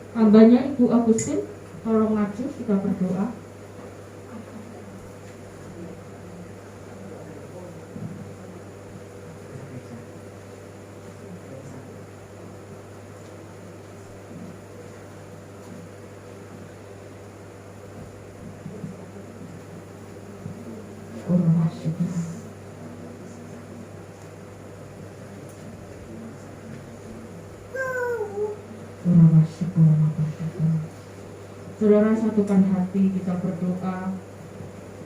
Speaker 3: Hambanya Ibu Agustin, tolong maju kita berdoa. Saudara, satukan hati kita berdoa.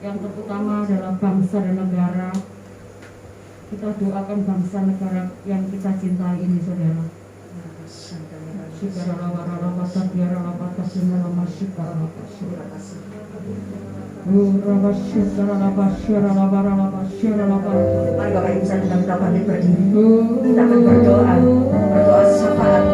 Speaker 3: Yang terutama adalah bangsa dan negara. Kita doakan bangsa negara yang kita cintai ini, saudara.
Speaker 1: Mari Bapak Ibu saudara kita bangkit berdiri. Kita akan berdoa syafaat.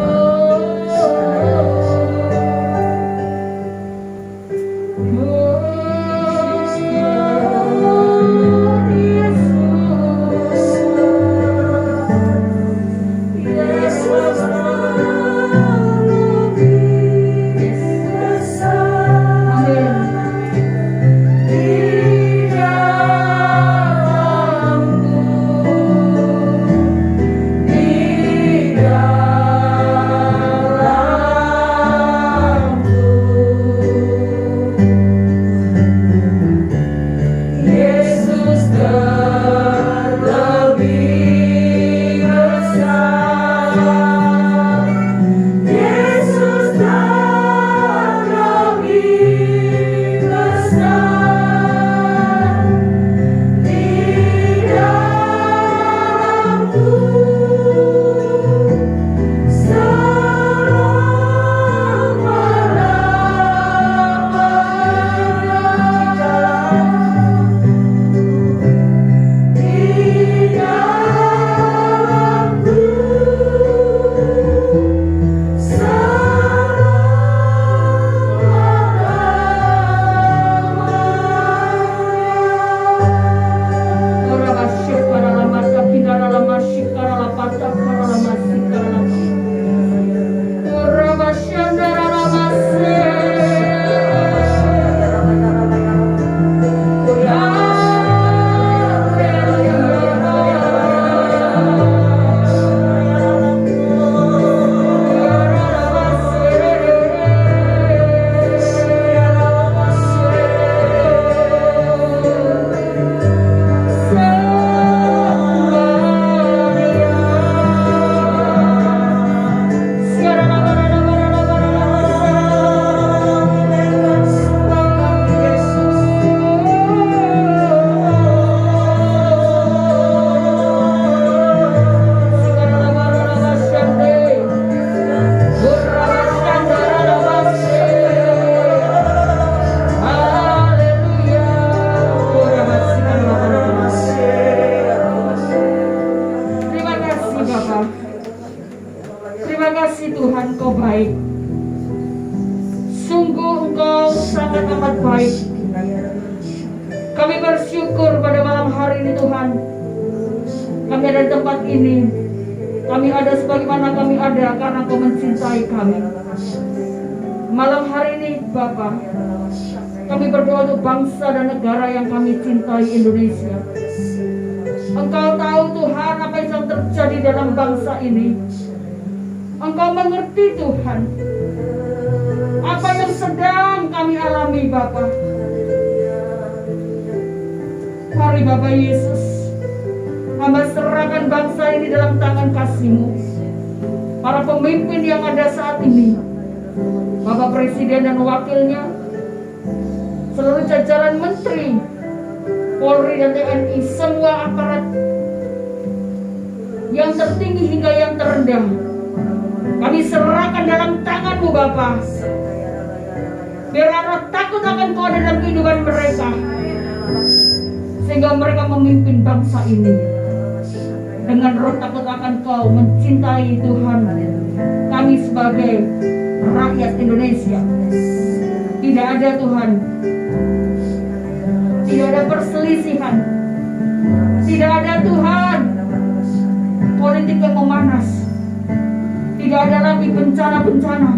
Speaker 3: Kami bersyukur pada malam hari ini Tuhan. Kami ada di tempat ini. Kami ada sebagaimana kami ada karena Kau mencintai kami. Malam hari ini Bapa, kami berdoa untuk bangsa dan negara yang kami cintai, Indonesia. Engkau tahu Tuhan apa yang sedang terjadi dalam bangsa ini. Engkau mengerti Tuhan apa yang sedang kami alami Bapa. Mari Bapak Yesus, hamba serahkan bangsa ini dalam tangan kasih-Mu. Para pemimpin yang ada saat ini, Bapak Presiden dan wakilnya, seluruh jajaran menteri, Polri dan TNI, semua aparat yang tertinggi hingga yang terendah, kami serahkan dalam tangan-Mu Bapa. Biar roh takut akan Kau ada dalam kehidupan mereka, sehingga mereka memimpin bangsa ini dengan roh takut akan Kau, mencintai Tuhan kami sebagai rakyat Indonesia. Tidak ada Tuhan, tidak ada perselisihan, tidak ada Tuhan politik yang memanas, tidak ada lagi bencana-bencana,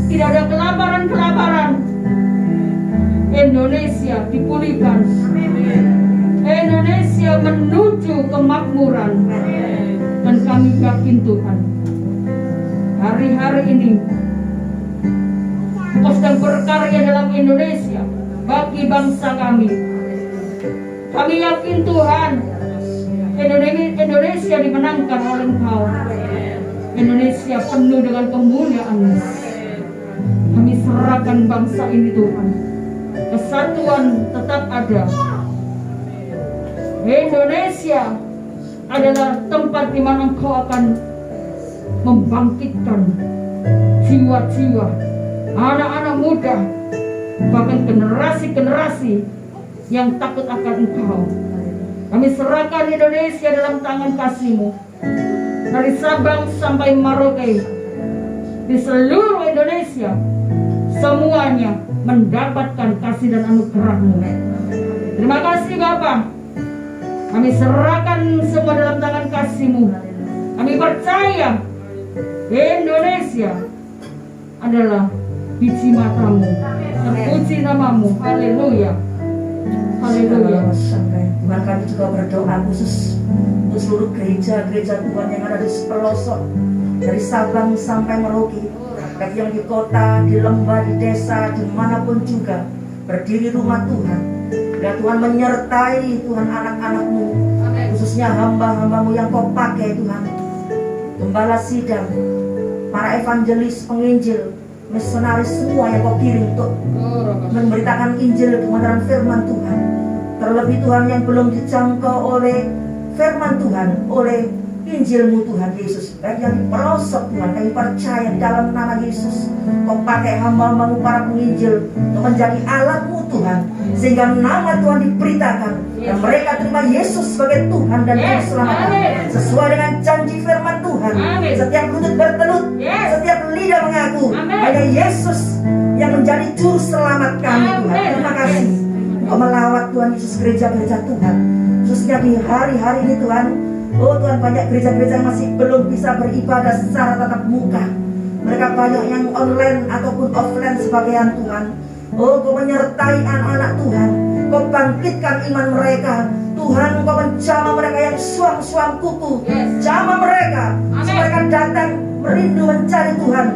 Speaker 3: tidak ada kelaparan-kelaparan. Indonesia dipulihkan, Indonesia menuju kemakmuran. Dan kami yakin Tuhan, hari-hari ini Kau sedang berkarya dalam Indonesia bagi bangsa kami. Kami yakin Tuhan, Indonesia dimenangkan oleh Engkau. Indonesia penuh dengan kemuliaan-Mu. Kami serahkan bangsa ini Tuhan. Kesatuan tetap ada. Indonesia adalah tempat di mana Engkau akan membangkitkan jiwa-jiwa anak-anak muda, bahkan generasi-generasi yang takut akan Engkau. Kami serahkan Indonesia dalam tangan kasih-Mu. Dari Sabang sampai Merauke, di seluruh Indonesia, semuanya mendapatkan kasih dan anugerah-Mu. Terima kasih Bapa. Kami serahkan semua dalam tangan kasih-Mu. Kami percaya Indonesia adalah biji mata-Mu. Terpuji nama-Mu. Haleluya. Haleluya.
Speaker 1: Tuhan, kami juga berdoa khusus untuk seluruh gereja-gereja Tuhan yang ada di pelosok, dari Sabang sampai Merauke, baik yang di kota, di lembah, di desa, dimanapun juga berdiri rumah Tuhan. Dan Tuhan menyertai Tuhan anak-anak-Mu, khususnya hamba-hamba-Mu yang Kau pakai Tuhan, gembala sidang, para evangelis, penginjil, misionaris, semua yang Kau kirim untuk memberitakan Injil kebenaran firman Tuhan. Terlebih Tuhan yang belum dijangkau oleh firman Tuhan, oleh Injil-Mu Tuhan Yesus, baik yang di pelosok Tuhan, kami percaya di dalam nama Yesus Kau pakai hamba-hamba-Mu para penginjil untuk menjadi alat-Mu Tuhan, sehingga nama Tuhan diberitakan dan mereka terima Yesus sebagai Tuhan dan Juru Selamat sesuai dengan janji firman Tuhan. Setiap lutut bertelut, setiap lidah mengaku hanya Yesus yang menjadi Juru Selamat kami Tuhan. Terima kasih Kau melawat Tuhan Yesus gereja-gereja Tuhan, khususnya di hari-hari ini Tuhan. Oh Tuhan, banyak gereja-gereja yang masih belum bisa beribadah secara tatap muka. Mereka banyak yang online ataupun offline sebagian Tuhan. Oh Kau menyertai anak-anak Tuhan, Kau bangkitkan iman mereka Tuhan. Kau menjamah mereka yang suam-suam kuku, jamah mereka supaya mereka datang merindu mencari Tuhan,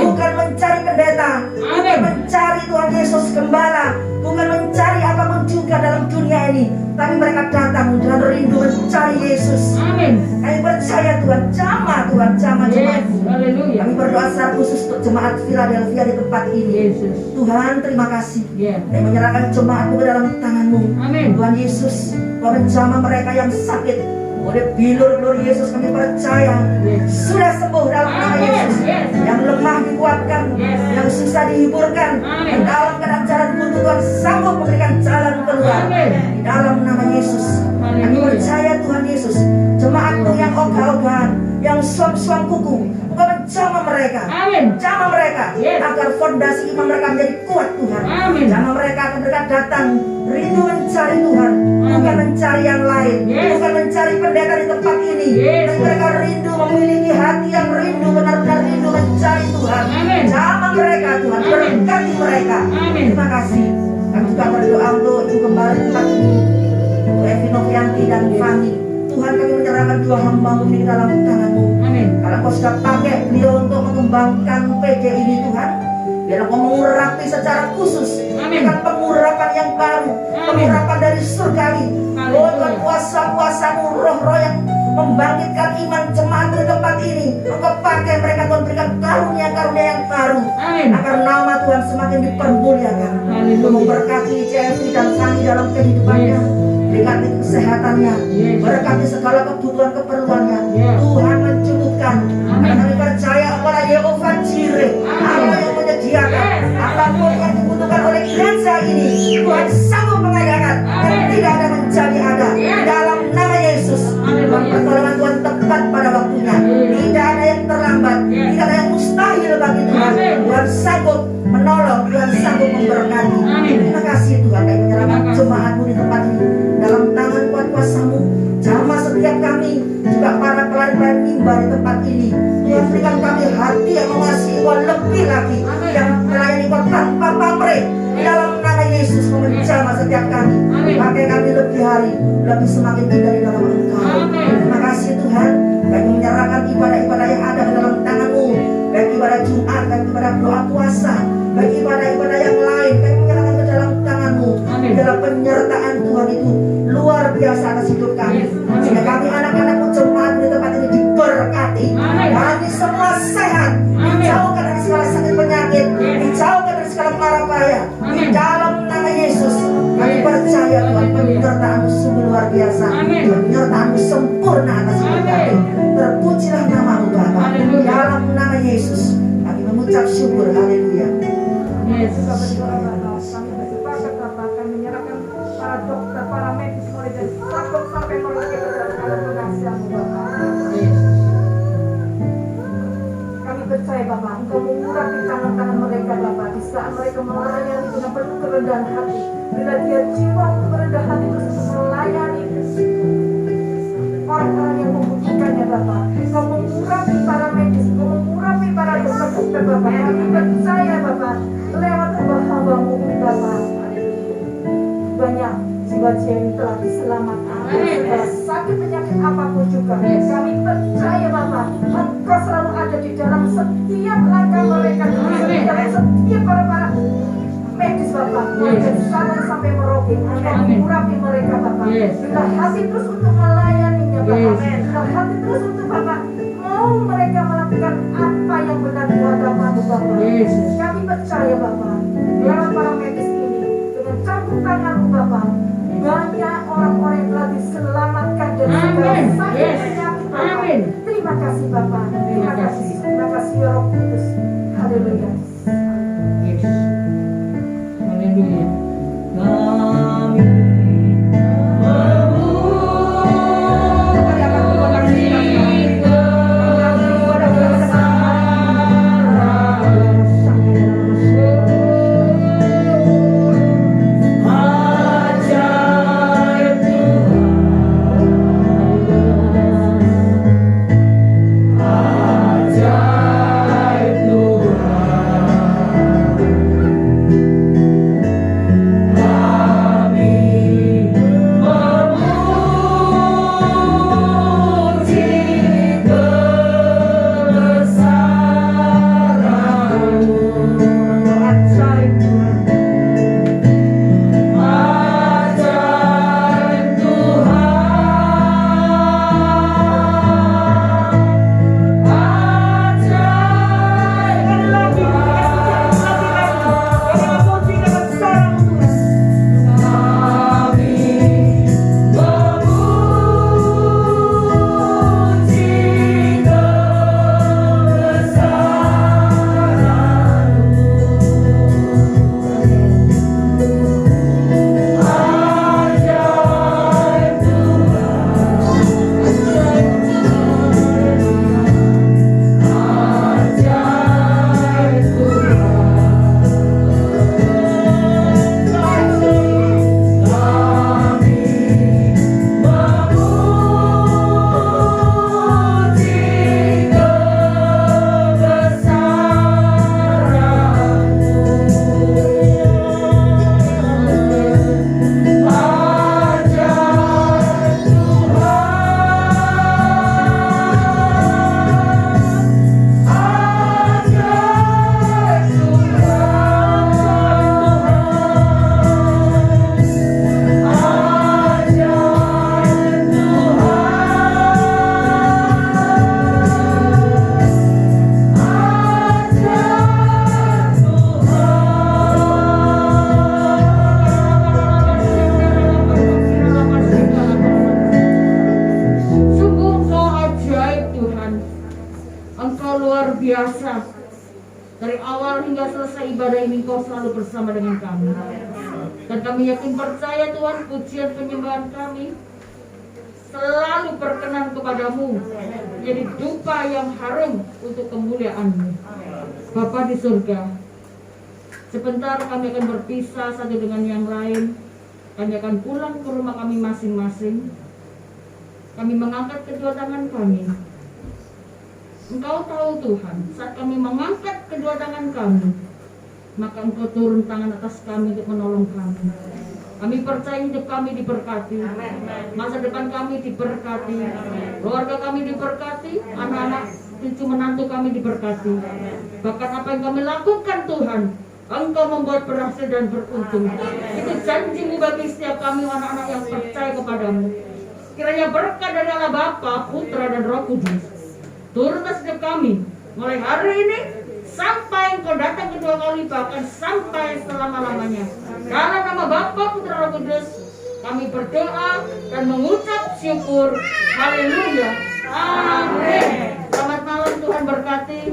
Speaker 1: bukan mencari pendeta, bukan mencari Tuhan Yesus Gembala, bukan mencari apapun juga dalam dunia ini, tapi mereka datang dengan rindu mencari Yesus.
Speaker 3: Amin.
Speaker 1: Kami percaya Tuhan, jamah Tuhan, jamah jemaat-Mu.
Speaker 3: Haleluya.
Speaker 1: Kami berdoa secara khusus untuk jemaat Philadelphia di tempat ini.
Speaker 3: Yesus.
Speaker 1: Tuhan, terima kasih.
Speaker 3: Yeah.
Speaker 1: Kami menyerahkan jemaat-Mu ke dalam tangan-Mu.
Speaker 3: Amin.
Speaker 1: Tuhan Yesus, Kau menjamah mereka yang sakit oleh bilur-bilur Yesus. Kami percaya sudah sembuh dalam nama Yesus. Yang lemah dikuatkan, yang susah dihiburkan, yang dalam keadaan jalan buntu Tuhan sanggup memberikan jalan keluar di dalam nama Yesus. Kami percaya Tuhan Yesus, jemaat-Mu yang ogah-ogahan, yang suam-suam kuku, Engkau menjamah mereka, jamah mereka agar fondasi iman mereka menjadi kuat Tuhan. Jamah mereka agar mereka datang rindu mencari Tuhan, bukan mencari yang lain, bukan mencari pendeta di tempat ini, tapi mereka rindu memiliki hati yang rindu, benar-benar rindu mencari Tuhan. Jamah mereka Tuhan, berkati mereka. Terima kasih. Kami juga berdoa untuk Ibu Gembala di tempat ini, Ibu Evi Novianti dan Fani. Tuhan, kami menyerahkan dua hamba-Mu ini dalam tangan-Mu. Karena Kau sudah pakai beliau untuk mengembangkan PJ ini Tuhan, biar Kau mengurapi secara khusus dengan pengurapan yang baru, pengurapan dari surgawi. Oh Tuhan, kuasa-kuasa-Mu, roh-roh yang membangkitkan iman jemaat di tempat ini, Engkau pakai mereka Tuhan, berikan karunia-karunia yang baru, agar nama Tuhan semakin dipermuliakan. Memberkati CFI dan Sani dalam kehidupannya, berkati kesehatannya, berkati segala kebutuhan keperluannya. Tuhan mencukupkan, karena kami percaya kepada Yehova Jireh, Allah yang menyediakan apapun yang dibutuhkan oleh gereja ini. Tuhan sanggup mengadakan dan tidak ada menjadi ada dalam nama Yesus. Pertolongan Tuhan tepat pada waktunya, tidak ada yang terlambat, tidak ada yang mustahil bagi Tuhan. Tuhan sanggup menolong, Tuhan sanggup memberkati. Terima kasih Tuhan, kami menyerahkan jemaat-Mu di tempat ini dalam tangan kuat kuasa-Mu. Jamah setiap kami, juga para pelayan-pelayan mimbar di tempat ini. Tuhan, berikan kami hati yang mengasihi Kau lebih lagi, yang melayani Kau tanpa pamrih. Dalam nama Yesus, menjamah setiap kami, pakai kami lebih hari, lebih semakin indah di dalam Engkau. Terima kasih Tuhan. Kami menyerahkan ibadah-ibadah yang ada di dalam tangan-Mu, baik ibadah Jumat, baik ibadah doa puasa, baik ibadah-ibadah yang lain, kami menyerahkan ke dalam tangan-Mu. Dalam penyertaan Tuhan itu luar biasa atas hidup kami, sehingga kami anak-anak-Mu jemaat di tempat ini diberkati. Kami semua sehat, dijauhkan dari segala sakit penyakit, dijauhkan dari kuasamu sempurna atas hidup kami. Terpujilah namamu Bapa. Dalam nama Yesus kami mengucap syukur. Haleluya.
Speaker 3: Yes.
Speaker 2: Juga berdoa Bapak, kami bersepakat Bapak akan menyerahkan para dokter, para medis mulai dari Sabtu sampai Merauke ke dalam pengasihan-Mu Bapak. Kami percaya Bapak, Engkau mengurapi tangan-tangan mereka Bapak di saat mereka melayani dengan penuh kerendahan hati. Bila dia jiwa untuk merendah hati terus untuk melayani orang-orang yang membutuhkannya Bapak. Engkau mengurapi para medis, Engkau mengurapi para dokter Bapak. Kami percaya Bapak, lewat hamba-hamba-Mu Bapak, banyak jiwa-jiwa yang telah diselamatkan dari segala sakit penyakit apapun juga. Kami percaya Bapak, Engkau selalu ada di dalam setiap langkah mereka, di dalam setiap para medis Bapak, dari Sabang sampai Merauke. Engkau mengurapi mereka Bapak. Bila hati terus untuk melayaninya Bapak, bila hati terus untuk Bapak mau mereka melakukan apa yang benar di hadapan-Mu Bapak. Kami percaya Bapak, lewat para medis ini dengan campur tangan-Mu Bapak, banyak orang-orang yang telah diselamatkan dari segala sakit penyakit Bapak. Terima kasih Bapak, terima kasih ya Roh Kudus. Haleluya.
Speaker 3: Yes. Haleluya.
Speaker 1: Kami
Speaker 3: biasa. Dari awal hingga selesai ibadah ini Kau selalu bersama dengan kami. Dan kami yakin percaya Tuhan, pujian penyembahan kami selalu berkenan kepadamu, jadi dupa yang harum untuk kemuliaan-Mu. Bapa di surga, sebentar kami akan berpisah satu dengan yang lain. Kami akan pulang ke rumah kami masing-masing. Kami mengangkat kedua tangan kami. Engkau tahu Tuhan, saat kami mengangkat kedua tangan kami, maka Engkau turun tangan atas kami untuk menolong kami. Kami percaya hidup kami diberkati, masa depan kami diberkati, keluarga kami diberkati, anak-anak cucu menantu kami diberkati. Bahkan apa yang kami lakukan Tuhan, Engkau membuat berhasil dan beruntung. Itu janji-Mu bagi setiap kami anak-anak yang percaya kepadamu. Kiranya berkat dari Allah Bapa, Putra dan Roh Kudus turun atas hidup kami mulai hari ini sampai Engkau datang kedua kali, bahkan sampai selama-lamanya. Dalam nama Bapa, Putra, Roh Kudus Kami berdoa dan mengucap syukur. Haleluya. Amin. Selamat malam, Tuhan berkati.